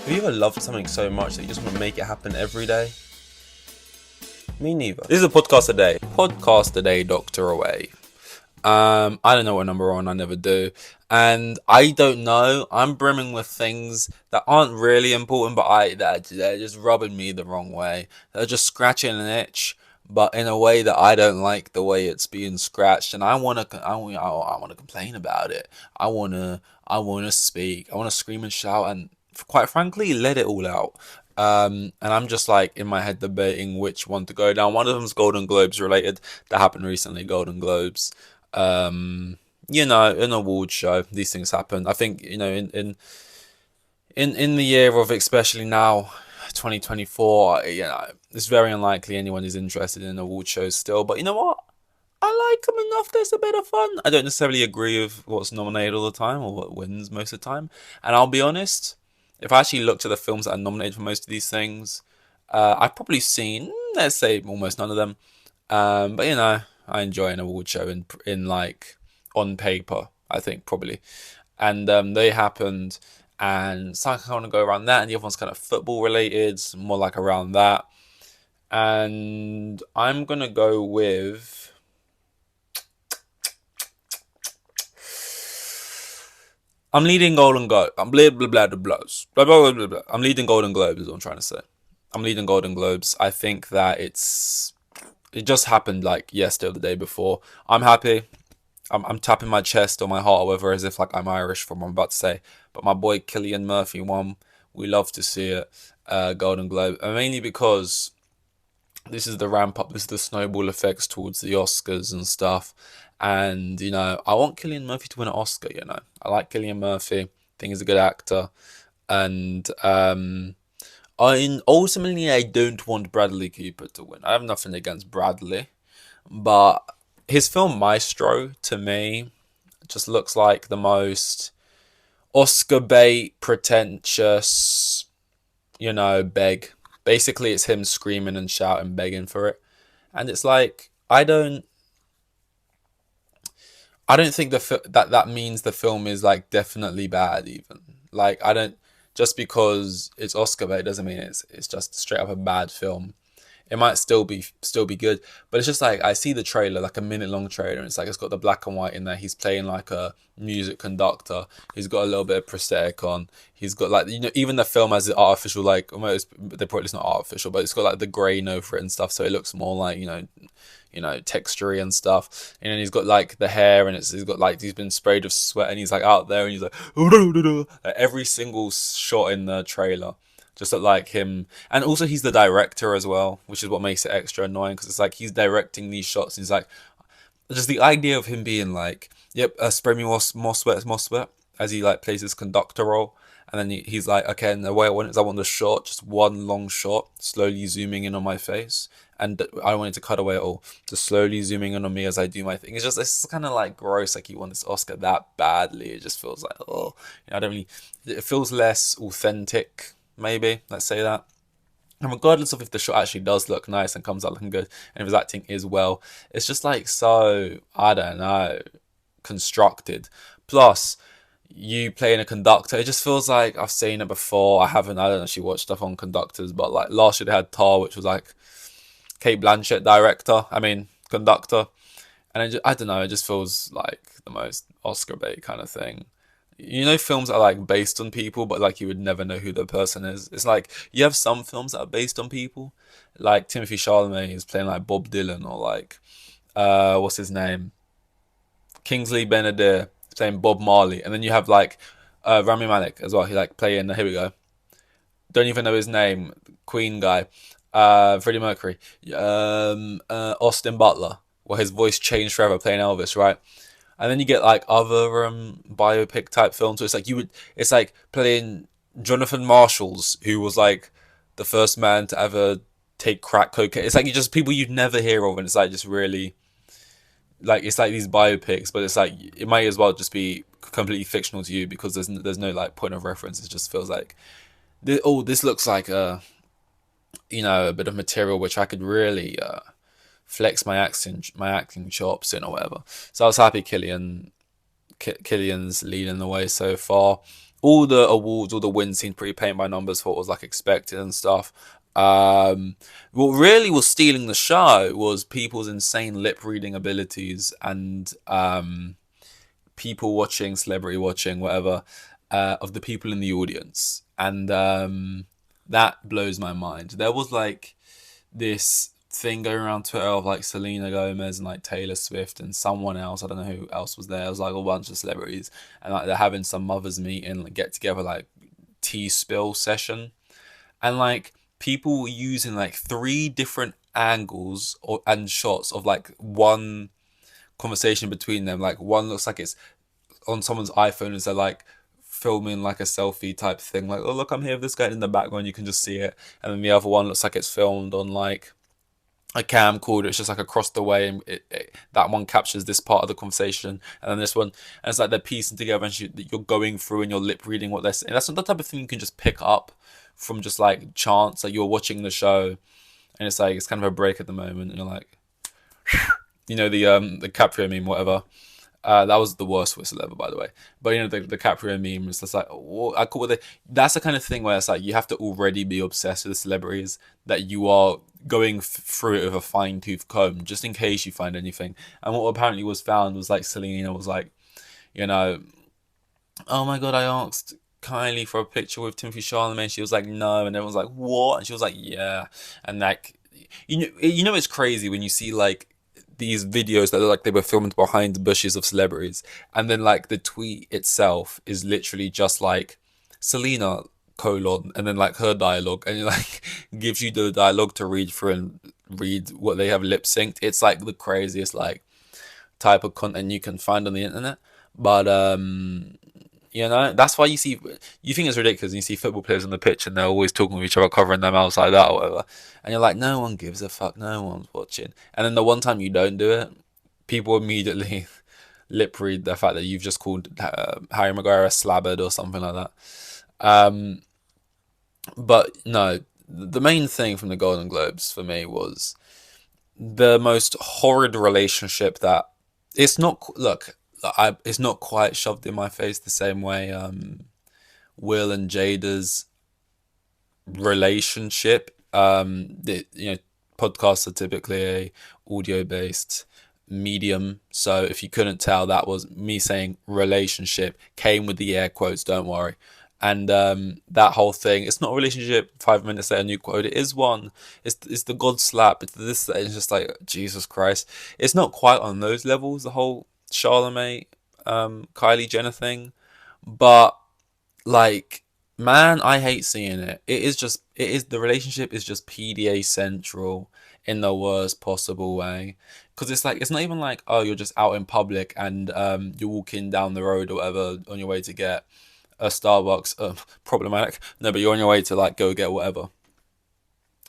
Have you ever loved something so much that you just want to make it happen every day? Me neither. This is a podcast today. Podcast today, Doctor Away. I don't know what number we're on. I never do, and I don't know. I'm brimming with things that aren't really important, but they're just rubbing me the wrong way. They're just scratching an itch, but in a way that I don't like the way it's being scratched, and I wanna complain about it. I wanna speak. I wanna scream and shout, and quite frankly, let it all out. And I'm just like in my head debating which one to go down. One of them's Golden Globes related. That happened recently. Golden Globes. An award show, these things happen. I think in the year of especially now, 2024. It's very unlikely anyone is interested in award shows still. But you know what? I like them enough. There's a bit of fun. I don't necessarily agree with what's nominated all the time or what wins most of the time. And I'll be honest, if I actually looked at the films that are nominated for most of these things, I've probably seen, let's say, almost none of them. But I enjoy an award show in like on paper. I think probably, and they happened, and so I kind of go around that, and the other one's kind of football related, more like around that, and I'm gonna go with. I'm leading Golden Globe. I'm blah blah blah blah blah blah blah blah blah. I'm leading Golden Globes. Is what I'm trying to say. I'm leading Golden Globes. I think that it just happened like yesterday or the day before. I'm happy. I'm tapping my chest or my heart or whatever as if like I'm Irish from what I'm about to say. But my boy Cillian Murphy won. We love to see it. Golden Globe. And mainly because this is the ramp up, this is the snowball effects towards the Oscars and stuff. And, I want Cillian Murphy to win an Oscar. I like Cillian Murphy. I think he's a good actor. And ultimately, I don't want Bradley Cooper to win. I have nothing against Bradley. But his film Maestro, to me, just looks like the most Oscar bait, pretentious, beg. Basically, it's him screaming and shouting, begging for it. And it's like, I don't think that means the film is like definitely bad even. Like I don't just because it's Oscar bait doesn't mean it's just straight up a bad film. It might still be good, but it's just like I see the trailer, like a minute long trailer, and it's like it's got the black and white in there. He's playing like a music conductor. He's got a little bit of prosthetic on. He's got like even the film has the artificial like almost they probably it's not artificial, but it's got like the grain over it and stuff, so it looks more like textury and stuff. And then he's got like the hair, and he's got like he's been sprayed with sweat, and he's like out there, and he's like, like every single shot in the trailer just look like him. And also he's the director as well, which is what makes it extra annoying because it's like he's directing these shots. And he's like, just the idea of him being like, yep, spray me more sweat, more sweat, as he like plays his conductor role. And then he's like, okay, and the way I want it is I want the shot, just one long shot, slowly zooming in on my face. And I don't want it to cut away at all. Just slowly zooming in on me as I do my thing. It's kind of like gross. Like he won this Oscar that badly. It just feels like, oh, I don't really, it feels less authentic, maybe. Let's say that. And regardless of if the shot actually does look nice and comes out looking good, and if his acting is well, it's just like so, I don't know, constructed. Plus, you playing a conductor, it just feels like I've seen it before. I don't actually watch stuff on conductors, but like last year they had Tar, which was like Kate Blanchett conductor. And I don't know, it just feels like the most Oscar bait kind of thing. Films that are like based on people, but like you would never know who the person is. It's like you have some films that are based on people, like Timothy Chalamet is playing like Bob Dylan, or like what's his name, Kingsley Benadir playing Bob Marley, and then you have like Rami Malek as well. He like playing here we go. Don't even know his name. Queen guy, Freddie Mercury, Austin Butler, where his voice changed forever playing Elvis, right? And then you get like other biopic type films. So it's like playing Jonathan Marshalls, who was like the first man to ever take crack cocaine. It's like you just people you'd never hear of, and it's like just really like it's like these biopics, but it's like it might as well just be completely fictional to you because there's no like point of reference. It just feels like this looks like a bit of material which I could really flex my acting chops in or whatever. So I was happy Killian's leading the way so far. all the awards, all the wins seemed pretty paint by numbers for what was like expected and stuff. What really was stealing the show was people's insane lip reading abilities and people watching, celebrity watching, whatever, of the people in the audience, and that blows my mind. There was like this thing going around Twitter of like Selena Gomez and like Taylor Swift and someone else. I don't know who else was there. It was like a bunch of celebrities, and like they're having some mothers meeting, like get together, like tea spill session, and like people were using like three different angles and shots of like one conversation between them. Like one looks like it's on someone's iPhone as they're like filming like a selfie type thing, like, oh look, I'm here with this guy in the background, you can just see it. And then the other one looks like it's filmed on like a camcorder, it's just like across the way, and that one captures this part of the conversation, and then this one, and it's like they're piecing together, and you're going through and you're lip reading what they're saying. That's not the type of thing you can just pick up from just like chance. Like you're watching the show and it's like it's kind of a break at the moment, and you're like, the Caprio meme, whatever. That was the worst whistle ever, by the way. But the Caprio meme is just like, I call it. That's the kind of thing where it's like you have to already be obsessed with the celebrities, that you are going through it with a fine tooth comb just in case you find anything. And what apparently was found was like Selena was like, you know, oh my god, I asked Kylie for a picture with Timothy Chalamet. She was like, no, and everyone's like, what? And she was like, yeah, and like, it's crazy when you see like these videos that look like they were filmed behind the bushes of celebrities, and then like the tweet itself is literally just like Selena colon and then like her dialogue, and it like gives you the dialogue to read through and read what they have lip synced. It's like the craziest like type of content you can find on the internet. But that's why you think it's ridiculous. You see football players on the pitch and they're always talking with each other, covering their mouths like that or whatever, and you're like, no one gives a fuck, no one's watching. And then the one time you don't do it, people immediately lip read the fact that you've just called Harry Maguire a slabbered or something like that. Um, but no, the main thing from the Golden Globes for me was the most horrid relationship that it's not. Look, it's not quite shoved in my face the same way Will and Jada's relationship. Podcasts are typically a audio based medium, so if you couldn't tell, that was me saying relationship, came with the air quotes, don't worry. And that whole thing, it's not a relationship. 5 minutes later, a new quote. It is one. It's the God slap. It's this. It's just like Jesus Christ. It's not quite on those levels. The whole Charlemagne, Kylie Jenner thing, but like, man, I hate seeing it. The relationship is just PDA central in the worst possible way. Because it's like, it's not even like, oh, you're just out in public and you're walking down the road or whatever on your way to get a Starbucks. Problematic. No, but you're on your way to like go get whatever.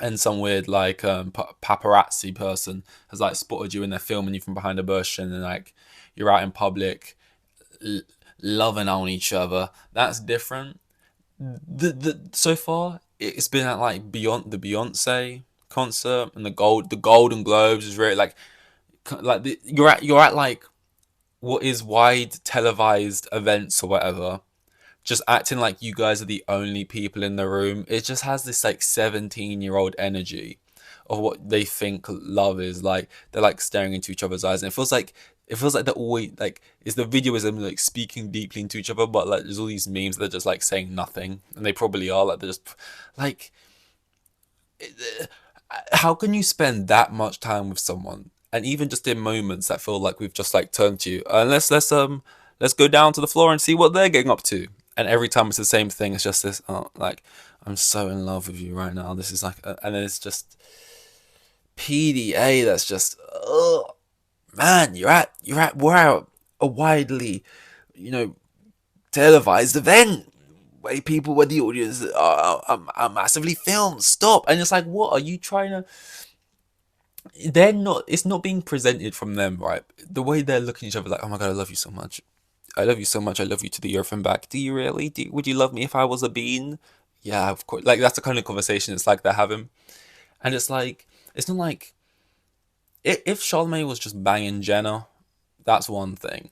And some weird like paparazzi person has like spotted you and they're filming you from behind a bush, and then like you're out in public l- loving on each other. That's different. The so far it's been at like beyond the Beyonce concert and the Golden Globes is really you're at like what is wide televised events or whatever, just acting like you guys are the only people in the room. It just has this like 17-year-old energy of what they think love is. Like they're like staring into each other's eyes, and it feels like they're always like, it's the video is them like speaking deeply into each other, but like there's all these memes that are just like saying nothing, and they probably are like they're just like, how can you spend that much time with someone, and even just in moments that feel like we've just like turned to you, and let's go down to the floor and see what they're getting up to, and every time it's the same thing. It's just this, oh, like, I'm so in love with you right now. This is like, and then it's just PDA. That's just, oh man, we're at a widely, you know, televised event where the audience are massively filmed. Stop. And it's like, what are you trying to? They're not. It's not being presented from them, right? The way they're looking at each other, like, oh my god, I love you so much. I love you so much. I love you to the earth and back. Do you really? Would you love me if I was a bean? Yeah, of course. Like that's the kind of conversation it's like they're having, and it's like, it's not like, if Charlemagne was just banging Jenna, that's one thing.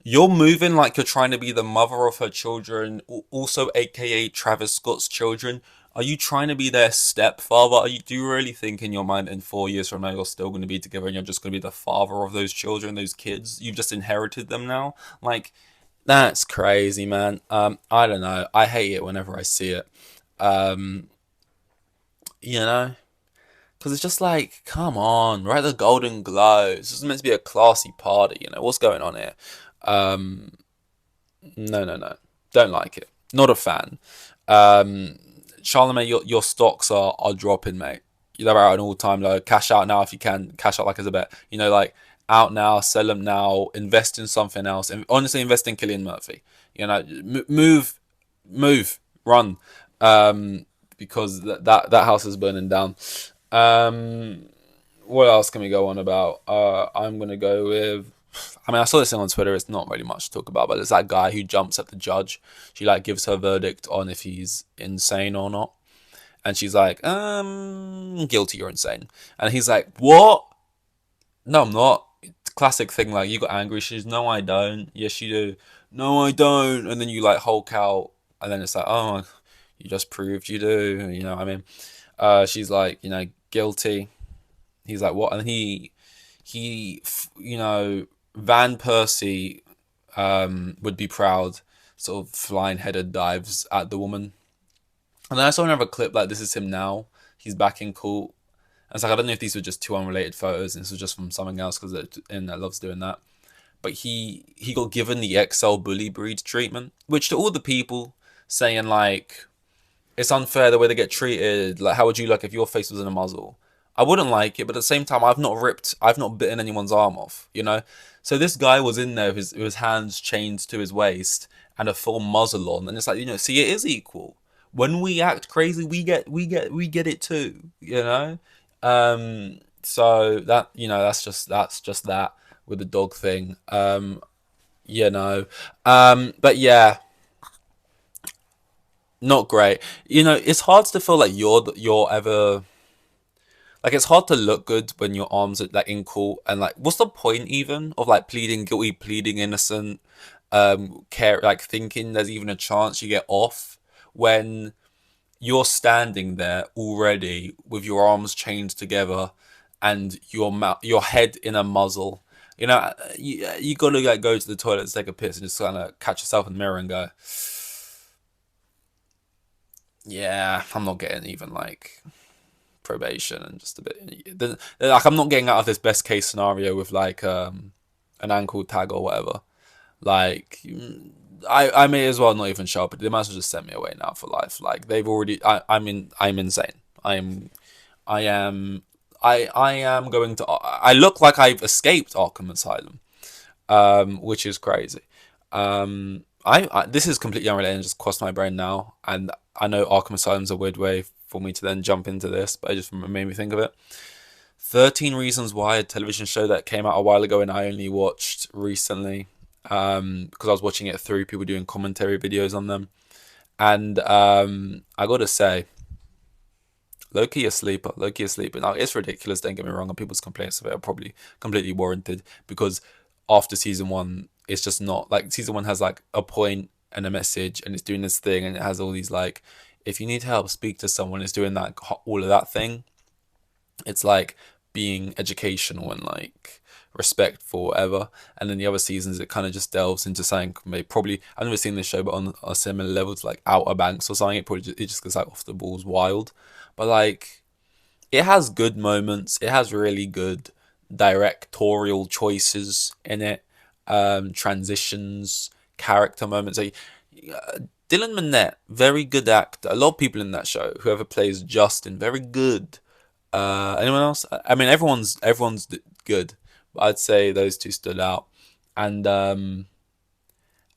You're moving like you're trying to be the mother of her children, also aka Travis Scott's children. Are you trying to be their stepfather? Do you really think in your mind in 4 years from now you're still going to be together and you're just going to be the father of those children, those kids? You've just inherited them now. Like that's crazy, man. I don't know. I hate it whenever I see it. Um, you know, because it's just like, come on, we're at the Golden Globes. This is meant to be a classy party. What's going on here? Um, no, no, no. Don't like it. Not a fan. Um, Charlemagne, your stocks are dropping, mate. They're at an all time low. Cash out now if you can. Cash out like as a bet. Like out now, sell them now, invest in something else. And honestly, invest in Killian Murphy. Move, move, run. Because that house is burning down. Um, what else can we go on about? I'm gonna go with. I mean, I saw this thing on Twitter. It's not really much to talk about, but it's that guy who jumps at the judge. She like gives her verdict on if he's insane or not, and she's like, guilty, you're insane." And he's like, "What? No, I'm not." Classic thing, like you got angry. She's, "No, I don't." "Yes, you do." "No, I don't." And then you like Hulk out, and then it's like, "Oh, you just proved you do." What I mean? She's like, guilty. He's like, "What?" And Van Persie would be proud, sort of flying headed dives at the woman. And then I saw another clip like this is him now. He's back in court. And it's like I don't know if these were just two unrelated photos and this was just from something else because internet loves doing that. But he got given the XL bully breed treatment, which to all the people saying like it's unfair the way they get treated. Like, how would you like if your face was in a muzzle? I wouldn't like it, but at the same time, I've not bitten anyone's arm off. So this guy was in there with his hands chained to his waist and a full muzzle on, and it's like, see, it is equal. When we act crazy, we get it too. So that's just that with the dog thing. You know, but yeah, not great. It's hard to feel like you're ever like it's hard to look good when your arms are like in court and like what's the point even of like pleading guilty, pleading innocent, care like thinking there's even a chance you get off when you're standing there already with your arms chained together and your head in a muzzle. You gotta like go to the toilet and take a piss and just kind of catch yourself in the mirror and go, yeah, I'm not getting even like probation and just a bit like I'm not getting out of this best case scenario with like an ankle tag or whatever. Like I may as well not even show up. They might as well just send me away now for life. Like they've already I'm insane. I am going to I look like I've escaped Arkham Asylum, which is crazy. This is completely unrelated and just crossed my brain now, and I know Arkham Asylum's a weird way for me to then jump into this, but it just made me think of it. 13 Reasons Why, a television show that came out a while ago and I only watched recently because I was watching it through people doing commentary videos on them. And I gotta say, low-key a sleeper, low-key a sleeper. Now, it's ridiculous, don't get me wrong, and people's complaints of it are probably completely warranted because after season one, it's just not like season one has like a point and a message and it's doing this thing and it has all these like, if you need help, speak to someone. It's doing that all of that thing. It's like being educational and like respectful, whatever. And then the other seasons, it kind of just delves into something maybe probably I've never seen this show, but on a similar level to like Outer Banks or something. It just goes like off the balls wild, but like it has good moments. It has really good directorial choices in it, transitions, character moments. Like, Dylan Minnette, very good actor. A lot of people in that show. Whoever plays Justin, very good. Anyone else? I mean, everyone's good, but I'd say those two stood out. And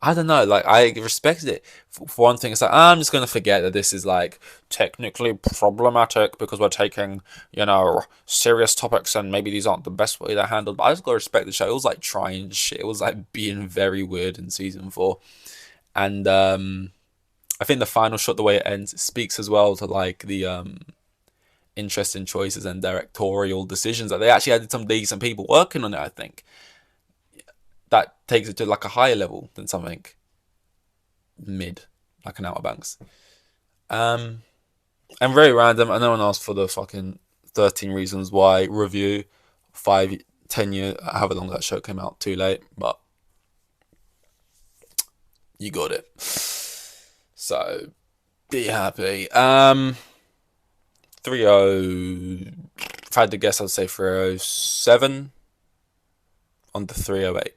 I don't know, like I respected it. For one thing, it's like I'm just gonna forget that this is like technically problematic because we're taking serious topics and maybe these aren't the best way they're handled. But I just gotta respect the show. It was like trying shit. It was like being very weird in season 4, and I think the final shot, the way it ends, speaks as well to like the interesting choices and directorial decisions that they actually had some decent people working on it. I think that takes it to like a higher level than something mid, like an Outer Banks. And very random. And no one asked for the fucking 13 Reasons Why review. 5, 10 years, however long that show came out, too late, but you got it. So be happy. 30. If I had to guess, I'd say 307 on the 308.